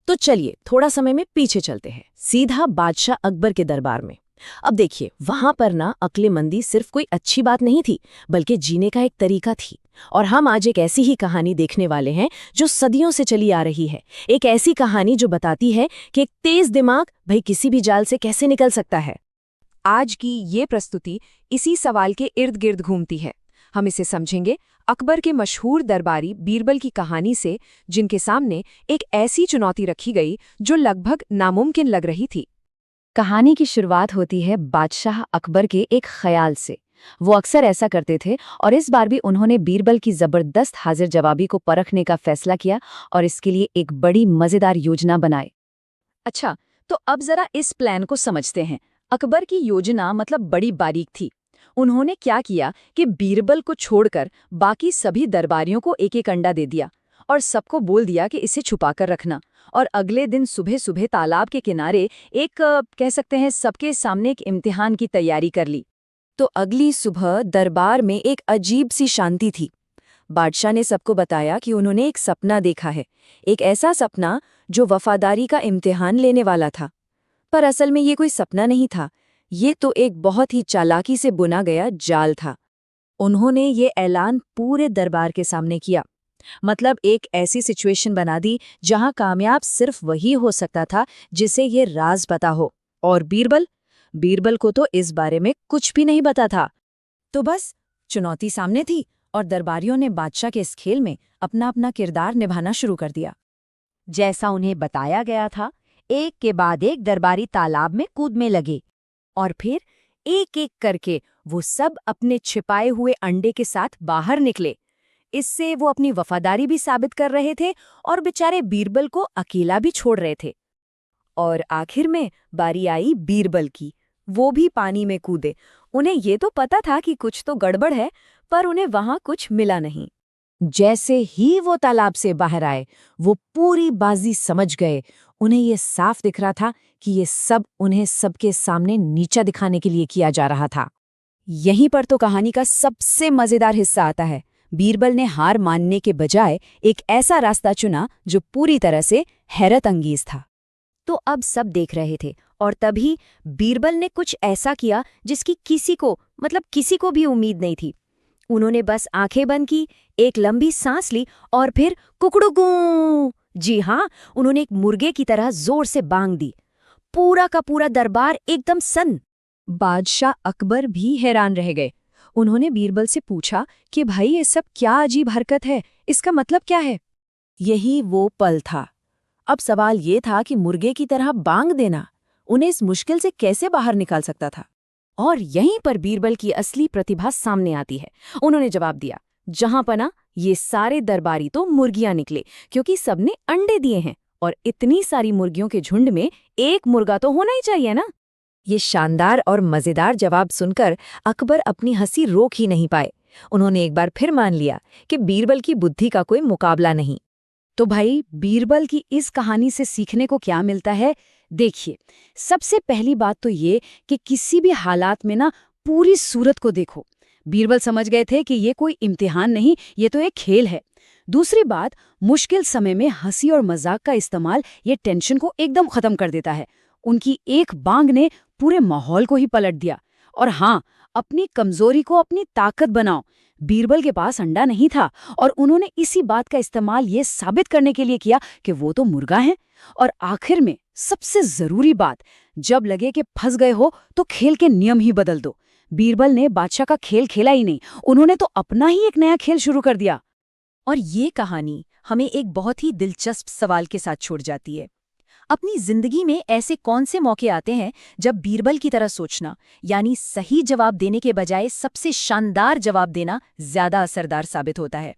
तो चलिए थोड़ा समय में पीछे चलते हैं, सीधा बादशाह अकबर के दरबार में। अब देखिए, वहां पर ना अक्लमंदी सिर्फ कोई अच्छी बात नहीं थी, बल्कि जीने का एक तरीका थी। और हम आज एक ऐसी ही कहानी देखने वाले हैं जो सदियों से चली आ रही है। एक ऐसी कहानी जो बताती है कि एक तेज दिमाग भाई किसी भी जाल से कैसे निकल सकता है। आज की ये प्रस्तुति इसी सवाल के इर्द गिर्द घूमती है। हम इसे समझेंगे अकबर के मशहूर दरबारी बीरबल की कहानी से, जिनके सामने एक ऐसी चुनौती रखी गई जो लगभग नामुमकिन लग रही थी। कहानी की शुरुआत होती है बादशाह अकबर के एक ख्याल से। वो अक्सर ऐसा करते थे और इस बार भी उन्होंने बीरबल की जबरदस्त हाजिर जवाबी को परखने का फैसला किया और इसके लिए एक बड़ी मजेदार योजना बनाई। अच्छा, तो अब जरा इस प्लान को समझते हैं। अकबर की योजना मतलब बड़ी बारीक थी। उन्होंने क्या किया कि बीरबल को छोड़कर बाकी सभी दरबारियों को एक एक अंडा दे दिया और सबको बोल दिया कि इसे छुपा कर रखना। और अगले दिन सुबह सुबह तालाब के किनारे एक कह सकते हैं सबके सामने एक इम्तिहान की तैयारी कर ली। तो अगली सुबह दरबार में एक अजीब सी शांति थी। बादशाह ने सबको बताया कि उन्होंने एक सपना देखा है, एक ऐसा सपना जो वफादारी का इम्तिहान लेने वाला था। पर असल में ये कोई सपना नहीं था, ये तो एक बहुत ही चालाकी से बुना गया जाल था। उन्होंने ये ऐलान पूरे दरबार के सामने किया, मतलब एक ऐसी सिचुएशन बना दी जहां कामयाब सिर्फ वही हो सकता था जिसे ये राज पता हो। और बीरबल को तो इस बारे में कुछ भी नहीं पता था। तो बस चुनौती सामने थी और दरबारियों ने बादशाह के इस खेल में अपना अपना किरदार निभाना शुरू कर दिया। जैसा उन्हें बताया गया था, एक के बाद एक दरबारी तालाब में कूदने लगे और फिर एक एक करके वो सब अपने छिपाए हुए अंडे के साथ बाहर निकले। इससे वो अपनी वफादारी भी साबित कर रहे थे और बेचारे बीरबल को अकेला भी छोड़ रहे थे। और आखिर में बारी आई बीरबल की। वो भी पानी में कूदे। उन्हें ये तो पता था कि कुछ तो गड़बड़ है, पर उन्हें वहां कुछ मिला नहीं। जैसे ही वो तालाब से बाहर आए, वो पूरी बाजी समझ गए। उन्हें ये साफ दिख रहा था कि ये सब उन्हें सबके सामने नीचा दिखाने के लिए किया जा रहा था। यहीं पर तो कहानी का सबसे मजेदार हिस्सा आता है। बीरबल ने हार मानने के बजाय एक ऐसा रास्ता चुना जो पूरी तरह से हैरत अंगेज था। तो अब सब देख रहे थे और तभी बीरबल ने कुछ ऐसा किया जिसकी किसी को भी उम्मीद नहीं थी। उन्होंने बस आंखें बंद की, एक लंबी सांस ली और फिर कुकड़ू। जी हाँ, उन्होंने एक मुर्गे की तरह जोर से बांग दी। पूरा का पूरा दरबार एकदम सन्न। बादशाह अकबर भी हैरान रह गए। उन्होंने बीरबल से पूछा कि भाई ये सब क्या अजीब हरकत है, इसका मतलब क्या है? यही वो पल था। अब सवाल ये था कि मुर्गे की तरह बांग देना उन्हें इस मुश्किल से कैसे बाहर निकाल सकता था। और यहीं पर बीरबल की असली प्रतिभा सामने आती है। उन्होंने जवाब दिया, जहां पना ये सारे दरबारी तो मुर्गियां निकले, क्योंकि सबने अंडे दिए हैं और इतनी सारी मुर्गियों के झुंड में एक मुर्गा तो होना ही चाहिए ना। ये शानदार और मजेदार जवाब सुनकर अकबर अपनी हंसी रोक ही नहीं पाए। उन्होंने एक बार फिर मान लिया कि बीरबल की बुद्धि का कोई मुकाबला नहीं। तो भाई, बीरबल की इस कहानी से सीखने को क्या मिलता है? देखिए, सबसे पहली बात तो ये कि किसी भी हालात में ना पूरी सूरत को देखो। बीरबल समझ गए थे कि ये कोई इम्तिहान नहीं, ये तो एक खेल है। दूसरी बात, मुश्किल समय में हंसी और मजाक का इस्तेमाल ये टेंशन को एकदम खत्म कर देता है। उनकी एक बांग ने पूरे माहौल को ही पलट दिया। और हाँ, अपनी कमजोरी को अपनी ताकत बनाओ। बीरबल के पास अंडा नहीं था और उन्होंने इसी बात का इस्तेमाल ये साबित करने के लिए किया कि वो तो मुर्गा है। और आखिर में सबसे जरूरी बात, जब लगे कि फंस गए हो तो खेल के नियम ही बदल दो। बीरबल ने बादशाह का खेल खेला ही नहीं, उन्होंने तो अपना ही एक नया खेल शुरू कर दिया। और ये कहानी हमें एक बहुत ही दिलचस्प सवाल के साथ छोड़ जाती है। अपनी जिंदगी में ऐसे कौन से मौके आते हैं जब बीरबल की तरह सोचना, यानी सही जवाब देने के बजाय सबसे शानदार जवाब देना ज्यादा असरदार साबित होता है?